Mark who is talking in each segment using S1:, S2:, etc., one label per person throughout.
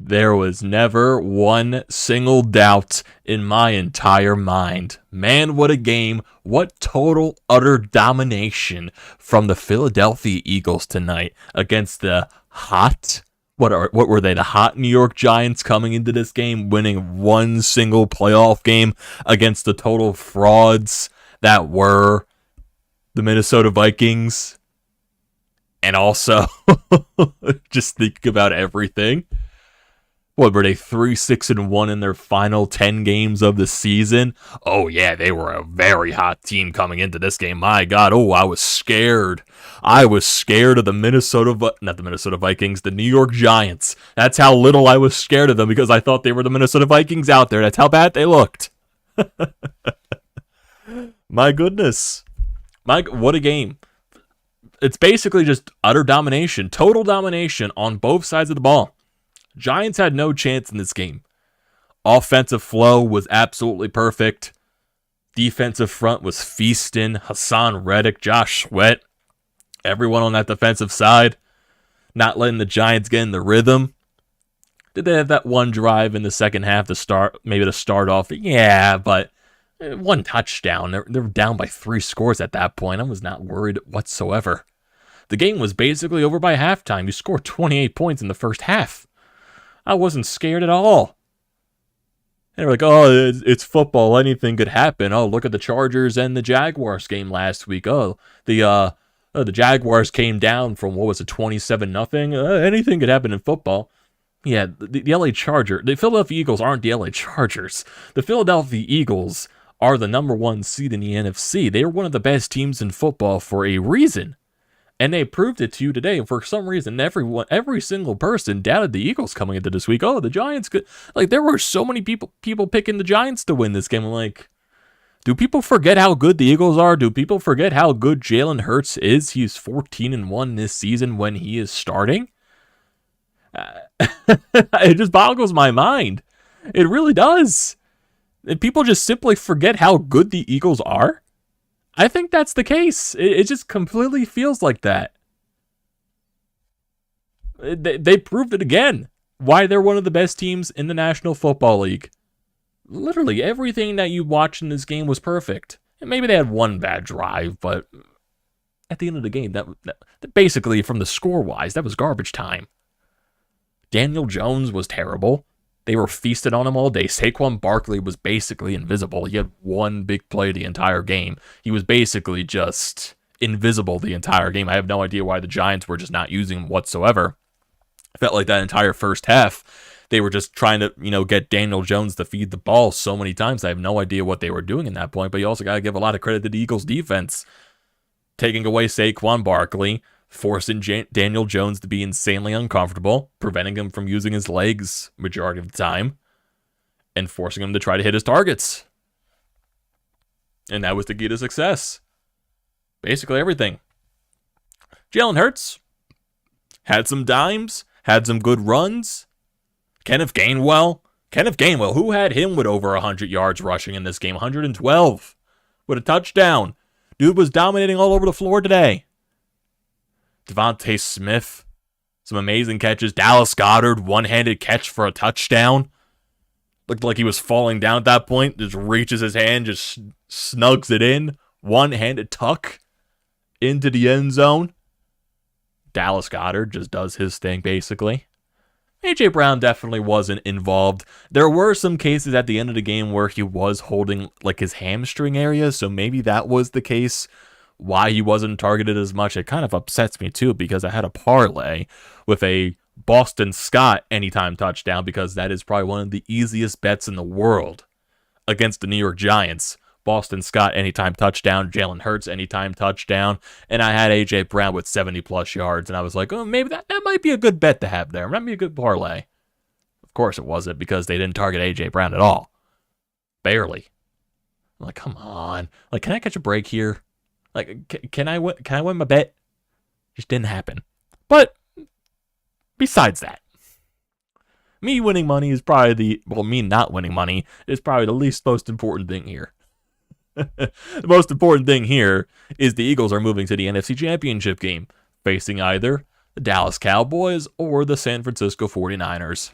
S1: There was never one single doubt in my entire mind. Man, what a game. What total, utter domination from the Philadelphia Eagles tonight against the hot, what were they, the hot New York Giants coming into this game, winning one single playoff game against the total frauds that were the Minnesota Vikings. And also, just thinking about everything. What were they, 3-6-1 in their final 10 games of the season? Oh yeah, they were a very hot team coming into this game. My God, I was scared. I was scared of the Vikings, the New York Giants. That's how little I was scared of them, because I thought they were the Minnesota Vikings out there. That's how bad they looked. My goodness. What a game. It's basically just utter domination, total domination on both sides of the ball. Giants had no chance in this game. Offensive flow was absolutely perfect. Defensive front was feasting. Hassan Reddick, Josh Sweat, everyone on that defensive side, not letting the Giants get in the rhythm. Did they have that one drive in the second half to start off? Yeah, but one touchdown. They were down by 3 scores at that point. I was not worried whatsoever. The game was basically over by halftime. You scored 28 points in the first half. I wasn't scared at all. And they're like, oh, it's football. Anything could happen. Oh, look at the Chargers and the Jaguars game last week. Oh, the Jaguars came down from, 27-0? Anything could happen in football. Yeah, the Philadelphia Eagles aren't the LA Chargers. The Philadelphia Eagles are the number 1 seed in the NFC. They are one of the best teams in football for a reason. And they proved it to you today. And for some reason, every single person doubted the Eagles coming into this week. Oh, the Giants could. Like, there were so many people picking the Giants to win this game. I'm like, do people forget how good the Eagles are? Do people forget how good Jalen Hurts is? He's 14-1 this season when he is starting. It just boggles my mind. It really does. And people just simply forget how good the Eagles are. I think that's the case. It just completely feels like that. They proved it again. Why they're one of the best teams in the National Football League. Literally everything that you watched in this game was perfect. And maybe they had one bad drive, but at the end of the game, that basically, from the score-wise, that was garbage time. Daniel Jones was terrible. They were feasted on him all day. Saquon Barkley was basically invisible. He had one big play the entire game. He was basically just invisible the entire game. I have no idea why the Giants were just not using him whatsoever. I felt like that entire first half, they were just trying to, get Daniel Jones to feed the ball so many times. I have no idea what they were doing in that point, but you also got to give a lot of credit to the Eagles' defense. Taking away Saquon Barkley, forcing Daniel Jones to be insanely uncomfortable, preventing him from using his legs majority of the time, and forcing him to try to hit his targets. And that was the key to success. Basically everything. Jalen Hurts had some dimes, had some good runs. Kenneth Gainwell, who had him with over 100 yards rushing in this game? 112 with a touchdown. Dude was dominating all over the floor today. DeVonta Smith, some amazing catches. Dallas Goedert, one-handed catch for a touchdown. Looked like he was falling down at that point. Just reaches his hand, just snugs it in. One-handed tuck into the end zone. Dallas Goedert just does his thing, basically. A.J. Brown definitely wasn't involved. There were some cases at the end of the game where he was holding his hamstring area, so maybe that was the case why he wasn't targeted as much. It kind of upsets me too, because I had a parlay with a Boston Scott anytime touchdown, because that is probably one of the easiest bets in the world against the New York Giants. Boston Scott anytime touchdown, Jalen Hurts anytime touchdown, and I had A.J. Brown with 70-plus yards, and I was like, oh, maybe that might be a good bet to have there. Might be a good parlay. Of course it wasn't, because they didn't target A.J. Brown at all. Barely. I'm like, come on. Can I catch a break here? Can I win my bet? Just didn't happen. But besides that, me winning money is probably me not winning money is probably the least most important thing here. The most important thing here is the Eagles are moving to the NFC Championship game, facing either the Dallas Cowboys or the San Francisco 49ers.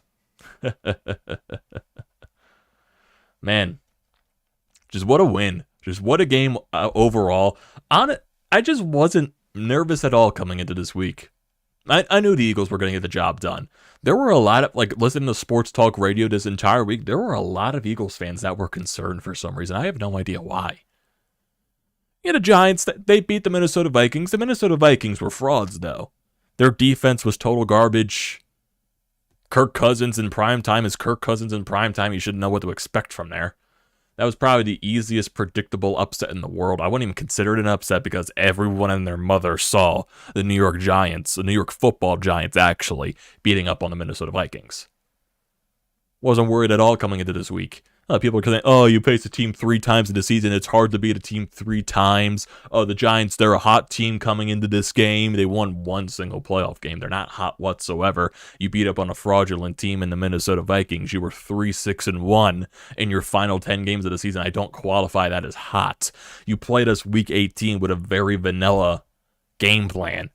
S1: Man, just what a win. Just what a game overall. I just wasn't nervous at all coming into this week. I knew the Eagles were going to get the job done. There were a lot of, listening to sports talk radio this entire week, there were a lot of Eagles fans that were concerned for some reason. I have no idea why. The Giants, they beat the Minnesota Vikings. The Minnesota Vikings were frauds, though. Their defense was total garbage. Kirk Cousins in primetime is Kirk Cousins in primetime. You should know what to expect from there. That was probably the easiest predictable upset in the world. I wouldn't even consider it an upset because everyone and their mother saw the New York Giants, the New York football Giants actually, beating up on the Minnesota Vikings. Wasn't worried at all coming into this week. People are saying, oh, you faced a team 3 times in the season. It's hard to beat a team 3 times. Oh, the Giants, they're a hot team coming into this game. They won 1 single playoff game. They're not hot whatsoever. You beat up on a fraudulent team in the Minnesota Vikings. You were 3-6-1 in your final 10 games of the season. I don't qualify that as hot. You played us week 18 with a very vanilla game plan.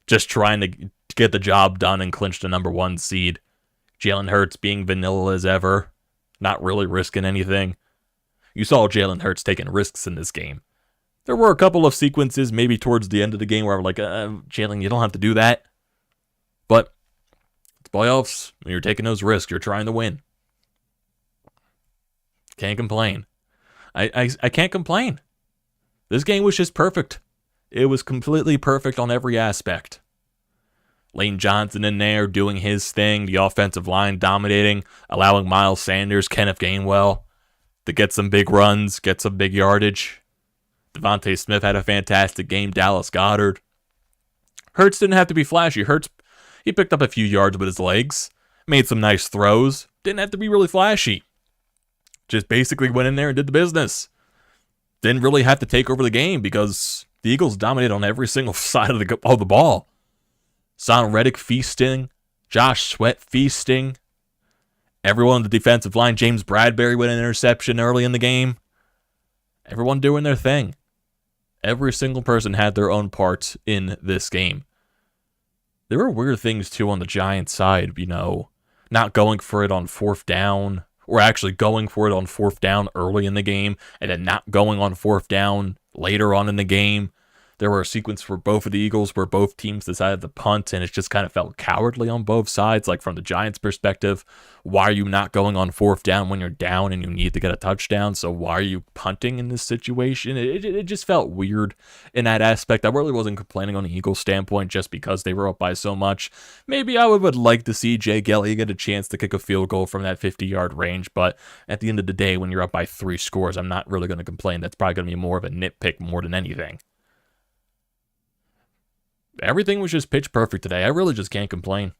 S1: Just trying to get the job done and clinch the number 1 seed. Jalen Hurts being vanilla as ever. Not really risking anything. You saw Jalen Hurts taking risks in this game. There were a couple of sequences maybe towards the end of the game where I'm like, Jalen, you don't have to do that. But it's playoffs. When you're taking those risks, you're trying to win. Can't complain. I can't complain. This game was just perfect. It was completely perfect on every aspect. Lane Johnson in there doing his thing, the offensive line dominating, allowing Miles Sanders, Kenneth Gainwell to get some big runs, get some big yardage. Devontae Smith had a fantastic game, Dallas Goedert. Hurts didn't have to be flashy. Hurts, he picked up a few yards with his legs, made some nice throws, didn't have to be really flashy. Just basically went in there and did the business. Didn't really have to take over the game because the Eagles dominated on every single side of the ball. Son Reddick feasting, Josh Sweat feasting, everyone on the defensive line, James Bradbury with an interception early in the game. Everyone doing their thing. Every single person had their own part in this game. There were weird things too on the Giants side, not going for it on 4th down, or actually going for it on 4th down early in the game, and then not going on 4th down later on in the game. There were a sequence for both of the Eagles where both teams decided to punt, and it just kind of felt cowardly on both sides. Like from the Giants' perspective, why are you not going on 4th down when you're down and you need to get a touchdown? So why are you punting in this situation? It just felt weird in that aspect. I really wasn't complaining on the Eagles' standpoint just because they were up by so much. Maybe I would like to see Jay Gelly get a chance to kick a field goal from that 50-yard range, but at the end of the day, when you're up by 3 scores, I'm not really going to complain. That's probably going to be more of a nitpick more than anything. Everything was just pitch perfect today. I really just can't complain.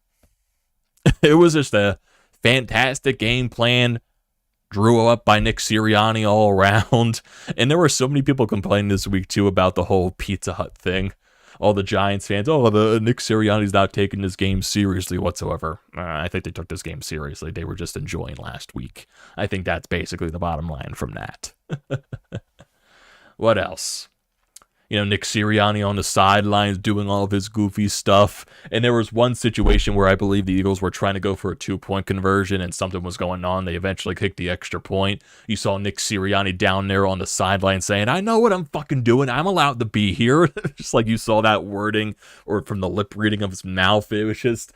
S1: It was just a fantastic game plan. Drew up by Nick Sirianni all around. And there were so many people complaining this week, too, about the whole Pizza Hut thing. All the Giants fans, the Nick Sirianni's not taking this game seriously whatsoever. I think they took this game seriously. They were just enjoying last week. I think that's basically the bottom line from that. What else? Nick Sirianni on the sidelines doing all of his goofy stuff. And there was one situation where I believe the Eagles were trying to go for a 2-point conversion and something was going on. They eventually kicked the extra point. You saw Nick Sirianni down there on the sideline saying, I know what I'm fucking doing. I'm allowed to be here. Just like you saw that wording or from the lip reading of his mouth. It was just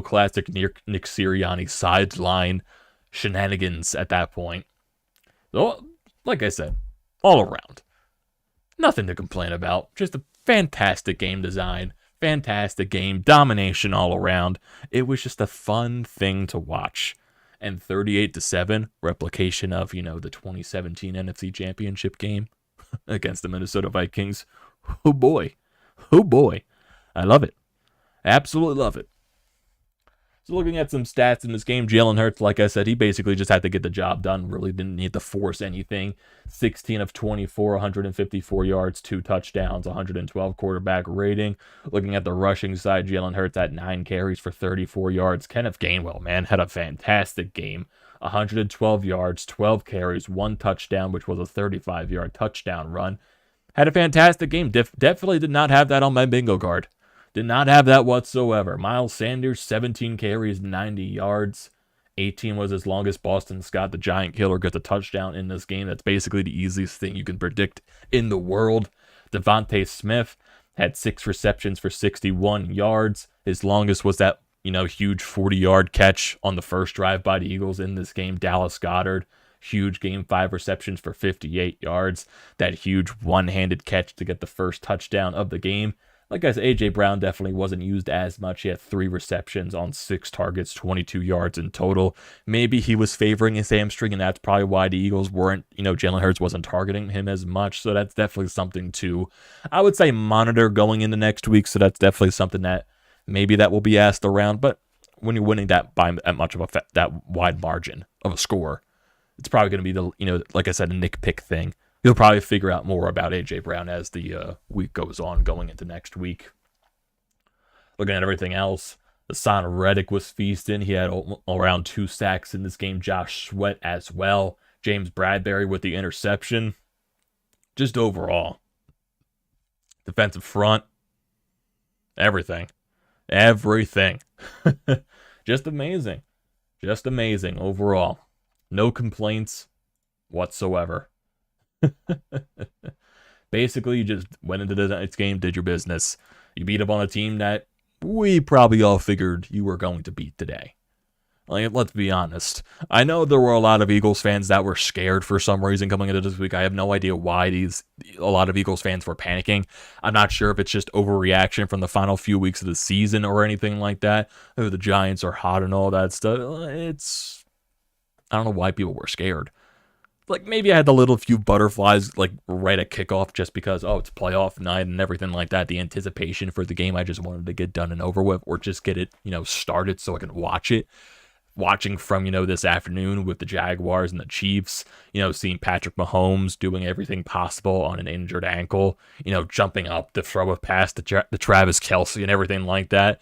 S1: classic Nick Sirianni sideline shenanigans at that point. So, like I said, all around. Nothing to complain about. Just a fantastic game design. Fantastic game. Domination all around. It was just a fun thing to watch. And 38-7, replication of, the 2017 NFC Championship game against the Minnesota Vikings. Oh boy. Oh boy. I love it. Absolutely love it. So looking at some stats in this game, Jalen Hurts, like I said, he basically just had to get the job done. Really didn't need to force anything. 16 of 24, 154 yards, 2 touchdowns, 112 quarterback rating. Looking at the rushing side, Jalen Hurts had 9 carries for 34 yards. Kenneth Gainwell, man, had a fantastic game. 112 yards, 12 carries, 1 touchdown, which was a 35-yard touchdown run. Had a fantastic game. Definitely did not have that on my bingo card. Did not have that whatsoever. Miles Sanders, 17 carries, 90 yards. 18 was his longest. Boston Scott, the giant killer, gets a touchdown in this game. That's basically the easiest thing you can predict in the world. DeVonta Smith had 6 receptions for 61 yards. His longest was that, huge 40-yard catch on the first drive by the Eagles in this game. Dallas Goedert, huge game, 5 receptions for 58 yards. That huge one-handed catch to get the first touchdown of the game. Like I said, A.J. Brown definitely wasn't used as much. He had 3 receptions on 6 targets, 22 yards in total. Maybe he was favoring his hamstring, and that's probably why the Eagles weren't, Jalen Hurts wasn't targeting him as much. So that's definitely something to, I would say, monitor going into next week. So that's definitely something that maybe that will be asked around. But when you're winning that by that much of that wide margin of a score, it's probably going to be the, like I said, a nitpick thing. You'll probably figure out more about A.J. Brown as the week goes on going into next week. Looking at everything else, Hassan Reddick was feasting. He had around 2 sacks in this game. Josh Sweat as well. James Bradbury with the interception. Just overall, defensive front, everything. Just amazing. Just amazing overall. No complaints whatsoever. Basically, you just went into the night's game, did your business. You beat up on a team that we probably all figured you were going to beat today. Like, let's be honest. I know there were a lot of Eagles fans that were scared for some reason coming into this week. I have no idea why a lot of Eagles fans were panicking. I'm not sure if it's just overreaction from the final few weeks of the season or anything like that. Oh, the Giants are hot and all that stuff. I don't know why people were scared. Like, maybe I had the little few butterflies, like, right at kickoff just because, it's playoff night and everything like that. The anticipation for the game, I just wanted to get done and over with, or just get it, started so I can watch it. Watching from, this afternoon with the Jaguars and the Chiefs, seeing Patrick Mahomes doing everything possible on an injured ankle, jumping up to throw a pass to Travis Kelce and everything like that.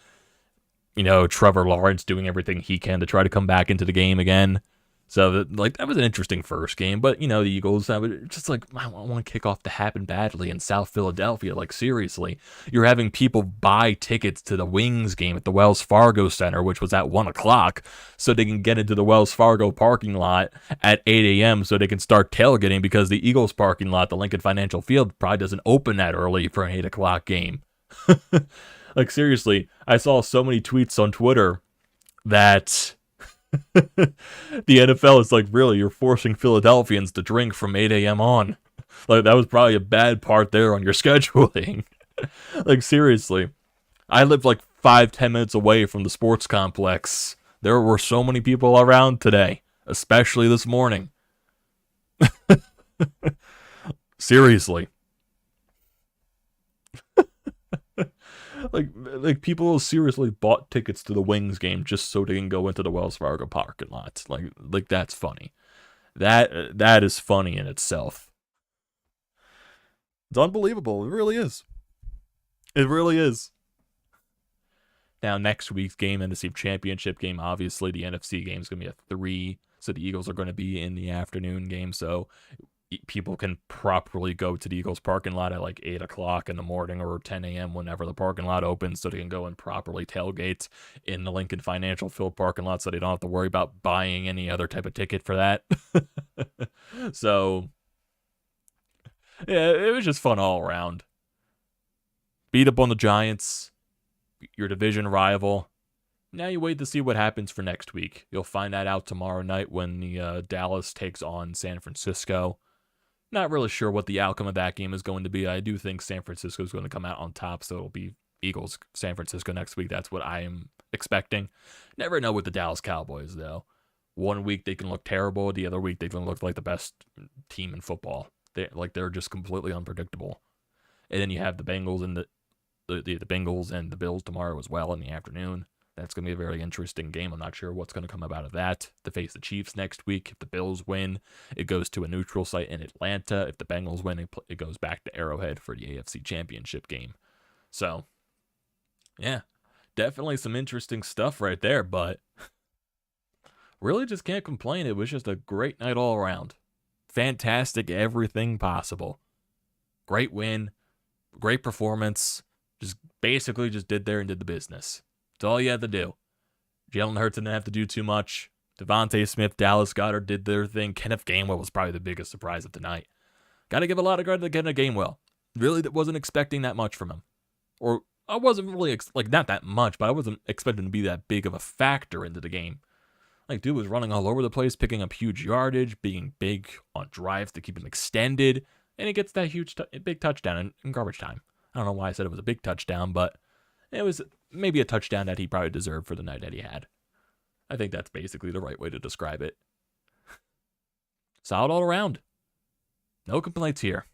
S1: Trevor Lawrence doing everything he can to try to come back into the game again. So, that was an interesting first game. But, the Eagles, I want kickoff to happen badly in South Philadelphia. Like, seriously, you're having people buy tickets to the Wings game at the Wells Fargo Center, which was at 1 o'clock, so they can get into the Wells Fargo parking lot at 8 a.m. so they can start tailgating, because the Eagles parking lot, the Lincoln Financial Field, probably doesn't open that early for an 8 o'clock game. Like, seriously, I saw so many tweets on Twitter that the NFL is like, really, you're forcing Philadelphians to drink from 8 a.m. on. Like, that was probably a bad part there on your scheduling. Like, seriously. I live like 5-10 minutes away from the sports complex. There were so many people around today, especially this morning. Seriously. Like people seriously bought tickets to the Wings game just so they can go into the Wells Fargo parking lot. Like that's funny. That is funny in itself. It's unbelievable. It really is. It really is. Now, next week's game, NFC Championship game, obviously the NFC game is going to be at 3, so the Eagles are going to be in the afternoon game, so people can properly go to the Eagles parking lot at like 8 o'clock in the morning or 10 a.m. whenever the parking lot opens, so they can go and properly tailgate in the Lincoln Financial Field parking lot, so they don't have to worry about buying any other type of ticket for that. So, yeah, it was just fun all around. Beat up on the Giants, your division rival. Now you wait to see what happens for next week. You'll find that out tomorrow night when the Dallas takes on San Francisco. Not really sure what the outcome of that game is going to be. I do think San Francisco is going to come out on top, so it'll be Eagles, San Francisco next week. That's what I am expecting. Never know with the Dallas Cowboys, though. One week they can look terrible. The other week they can look like the best team in football. They're just completely unpredictable. And then you have the Bengals and the Bengals and the Bills tomorrow as well in the afternoon. That's going to be a very interesting game. I'm not sure what's going to come out of that. To face the Chiefs next week. If the Bills win, it goes to a neutral site in Atlanta. If the Bengals win, it goes back to Arrowhead for the AFC Championship game. So, yeah, definitely some interesting stuff right there, but really just can't complain. It was just a great night all around. Fantastic everything possible. Great win. Great performance. Just basically just did there and did the business. That's all you had to do. Jalen Hurts didn't have to do too much. DeVonta Smith, Dallas Goedert did their thing. Kenneth Gainwell was probably the biggest surprise of the night. Got to give a lot of credit to Kenneth Gainwell. Really wasn't expecting that much from him. Or I wasn't really, not that much, but I wasn't expecting to be that big of a factor into the game. Like, dude was running all over the place, picking up huge yardage, being big on drives to keep him extended, and he gets that big touchdown in garbage time. I don't know why I said it was a big touchdown, but it was maybe a touchdown that he probably deserved for the night that he had. I think that's basically the right way to describe it. Solid all around. No complaints here.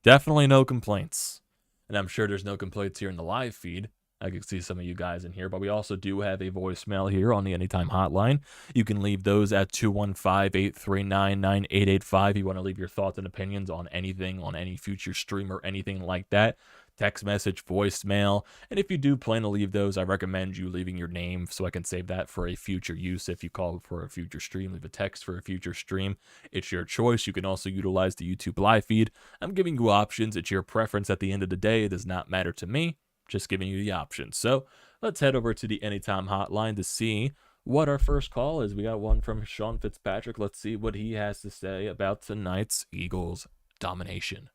S1: Definitely no complaints. And I'm sure there's no complaints here in the live feed. I can see some of you guys in here, but we also do have a voicemail here on the Anytime Hotline. You can leave those at 215-839-9885 if you want to leave your thoughts and opinions on anything, on any future stream or anything like that. Text message, voicemail, and if you do plan to leave those, I recommend you leaving your name so I can save that for a future use. If you call for a future stream, leave a text for a future stream. It's your choice. You can also utilize the YouTube live feed. I'm giving you options. It's your preference at the end of the day. It does not matter to me. Just giving you the options. So let's head over to the Anytime Hotline to see what our first call is. We got one from Sean Fitzpatrick. Let's see what he has to say about tonight's Eagles domination.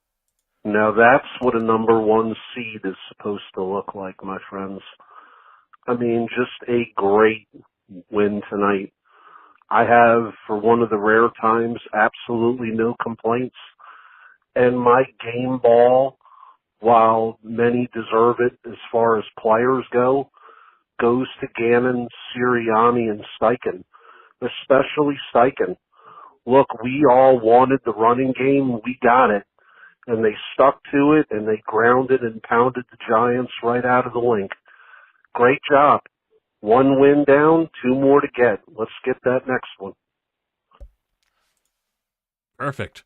S2: Now that's what a number one seed is supposed to look like, my friends. I mean, just a great win tonight. I have, for one of the rare times, absolutely no complaints. And my game ball, while many deserve it as far as players go, goes to Gannon, Sirianni, and Steichen, especially Steichen. Look, we all wanted the running game. We got it. And they stuck to it, and they grounded and pounded the Giants right out of the link. Great job. One win down, two more to get. Let's get that next one.
S1: Perfect.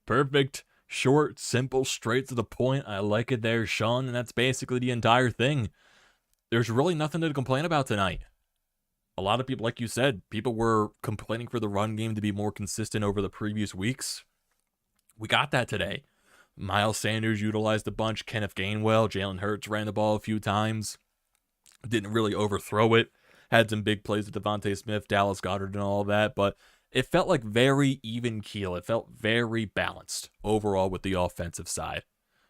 S1: Perfect. Short, simple, straight to the point. I like it there, Sean, and that's basically the entire thing. There's really nothing to complain about tonight. A lot of people, like you said, people were complaining for the run game to be more consistent over the previous weeks. We got that today. Miles Sanders utilized a bunch. Kenneth Gainwell, Jalen Hurts ran the ball a few times. Didn't really overthrow it. Had some big plays with DeVonta Smith, Dallas Goedert, and all that, but it felt like very even keel. It felt very balanced overall with the offensive side.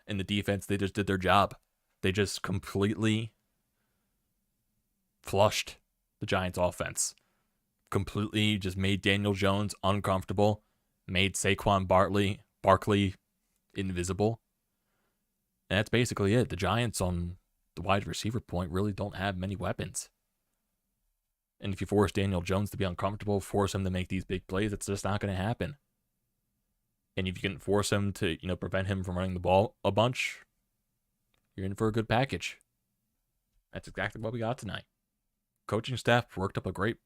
S1: And the defense, they just did their job. They just completely flushed the Giants' offense. Completely just made Daniel Jones uncomfortable. Made Saquon Barkley invisible. And that's basically it. The Giants on the wide receiver point really don't have many weapons. And if you force Daniel Jones to be uncomfortable, force him to make these big plays, it's just not going to happen. And if you can force him to, prevent him from running the ball a bunch, you're in for a good package. That's exactly what we got tonight. Coaching staff worked up a great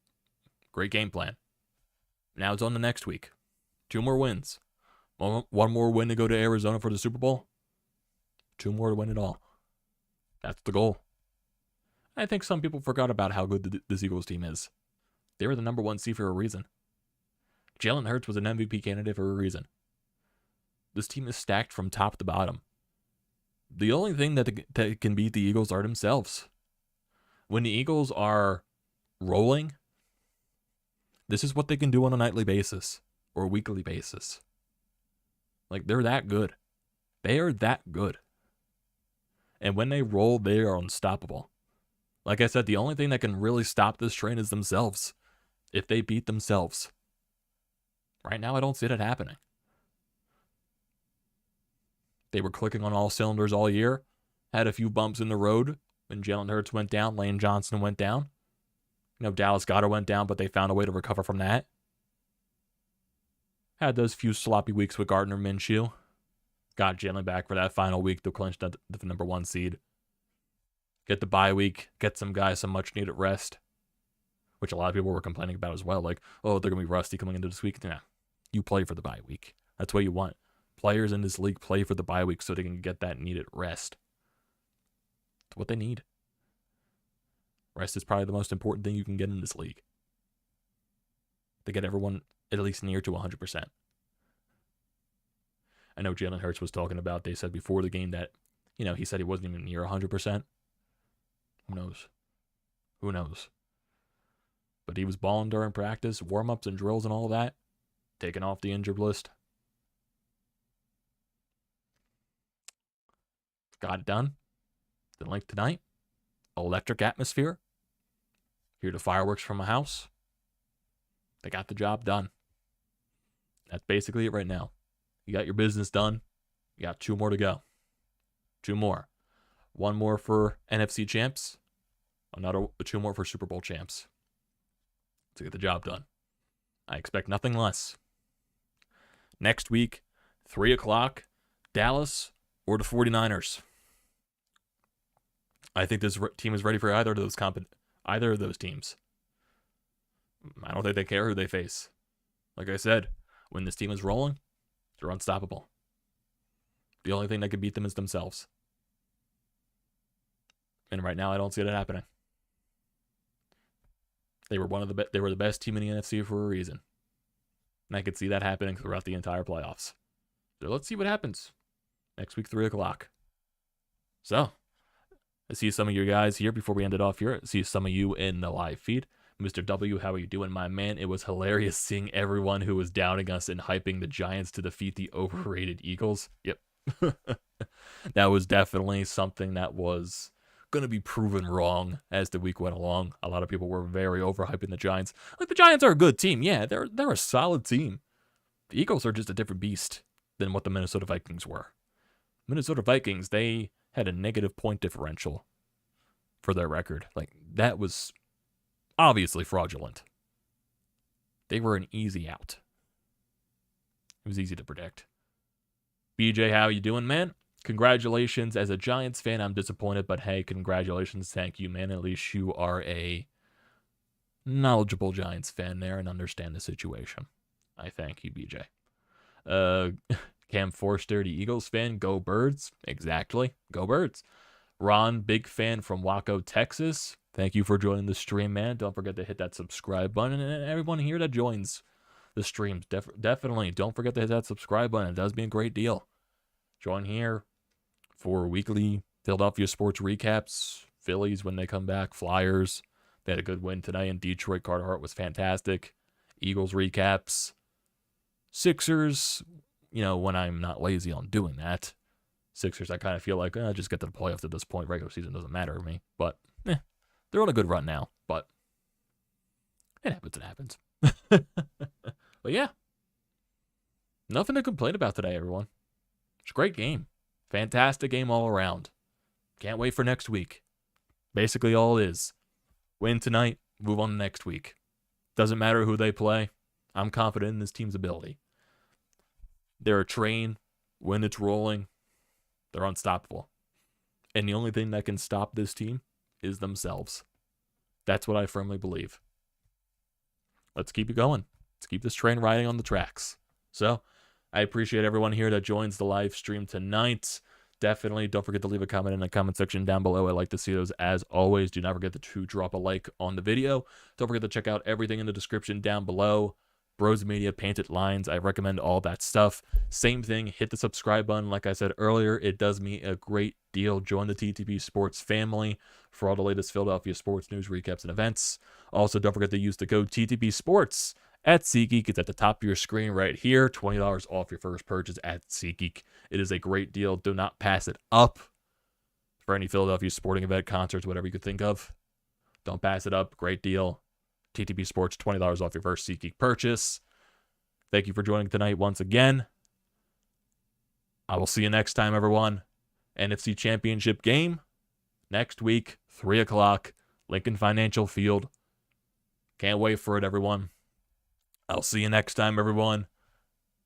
S1: game plan. Now it's on to next week. 2 more wins. One more win to go to Arizona for the Super Bowl. 2 more to win it all. That's the goal. I think some people forgot about how good this Eagles team is. They were the number 1 seed for a reason. Jalen Hurts was an MVP candidate for a reason. This team is stacked from top to bottom. The only thing that can beat the Eagles are themselves. When the Eagles are rolling, this is what they can do on a nightly basis or a weekly basis. Like, they're that good. They are that good. And when they roll, they are unstoppable. Like I said, the only thing that can really stop this train is themselves. If they beat themselves. Right now, I don't see that happening. They were clicking on all cylinders all year. Had a few bumps in the road when Jalen Hurts went down, Lane Johnson went down. Dallas Goedert went down, but they found a way to recover from that. Had those few sloppy weeks with Gardner Minshew. Got Jalen back for that final week to clinch the number 1 seed. Get the bye week. Get some guys some much needed rest. Which a lot of people were complaining about as well. Like, oh, they're going to be rusty coming into this week. Nah, you play for the bye week. That's what you want. Players in this league play for the bye week so they can get that needed rest. It's what they need. Rest is probably the most important thing you can get in this league. To get everyone at least near to 100%. I know Jalen Hurts was talking about, they said before the game that He said he wasn't even near 100%. Who knows? Who knows? But he was balling during practice, warm-ups and drills and all that. Taken off the injured list. Got it done. The link tonight. Electric atmosphere. Hear the fireworks from a house. They got the job done. That's basically it right now. You got your business done. You got 2 more to go. 2 more. 1 more for NFC champs. 2 more for Super Bowl champs. To get the job done. I expect nothing less. Next week, 3 o'clock, Dallas or the 49ers. I think this team is ready for either of those teams. I don't think they care who they face. Like I said, when this team is rolling, they're unstoppable. The only thing that can beat them is themselves. And right now, I don't see that happening. They were they were the best team in the NFC for a reason. And I could see that happening throughout the entire playoffs. So let's see what happens next week, 3 o'clock. So, I see some of you guys here before we end it off here. I see some of you in the live feed. Mr. W, how are you doing, my man? It was hilarious seeing everyone who was downing us and hyping the Giants to defeat the overrated Eagles. Yep. That was definitely something that was going to be proven wrong as the week went along. A lot of people were very overhyping the Giants. Like, the Giants are a good team. Yeah, they're a solid team. The Eagles are just a different beast than what the Minnesota Vikings were. Minnesota Vikings, they had a negative point differential for their record. Like, that was obviously fraudulent. They were an easy out. It was easy to predict. BJ, how you doing, man? Congratulations. As a Giants fan, I'm disappointed, but hey, congratulations. Thank you, man. At least you are a knowledgeable Giants fan there and understand the situation. I thank you, BJ. Cam Forster, the Eagles fan. Go Birds. Exactly. Go Birds. Ron, big fan from Waco, Texas. Thank you for joining the stream, man. Don't forget to hit that subscribe button. And everyone here that joins the streams, definitely don't forget to hit that subscribe button. It does be a great deal. Join here for weekly Philadelphia sports recaps. Phillies when they come back. Flyers. They had a good win tonight in Detroit. Carter Hart was fantastic. Eagles recaps. Sixers, when I'm not lazy on doing that. Sixers, I kind of feel like, just get to the playoffs at this point. Regular season doesn't matter to me. But, they're on a good run now. But, it happens. But, yeah. Nothing to complain about today, everyone. It's a great game. Fantastic game all around. Can't wait for next week. Basically all it is. Win tonight, move on to next week. Doesn't matter who they play. I'm confident in this team's ability. They're a train. When it's rolling, they're unstoppable. And the only thing that can stop this team is themselves. That's what I firmly believe. Let's keep it going. Let's keep this train riding on the tracks. So, I appreciate everyone here that joins the live stream tonight. Definitely don't forget to leave a comment in the comment section down below. I like to see those as always. Do not forget to drop a like on the video. Don't forget to check out everything in the description down below. BrodesMedia, Painted Lines. I recommend all that stuff. Same thing, hit the subscribe button. Like I said earlier, it does me a great deal. Join the TTP Sports family for all the latest Philadelphia sports news, recaps, and events. Also, don't forget to use the code TTP Sports at SeatGeek. It's at the top of your screen right here. $20 off your first purchase at SeatGeek. It is a great deal. Do not pass it up for any Philadelphia sporting event, concerts, whatever you could think of. Don't pass it up. Great deal. TTP Sports, $20 off your first SeatGeek purchase. Thank you for joining tonight once again. I will see you next time, everyone. NFC Championship game next week, 3 o'clock, Lincoln Financial Field. Can't wait for it, everyone. I'll see you next time, everyone.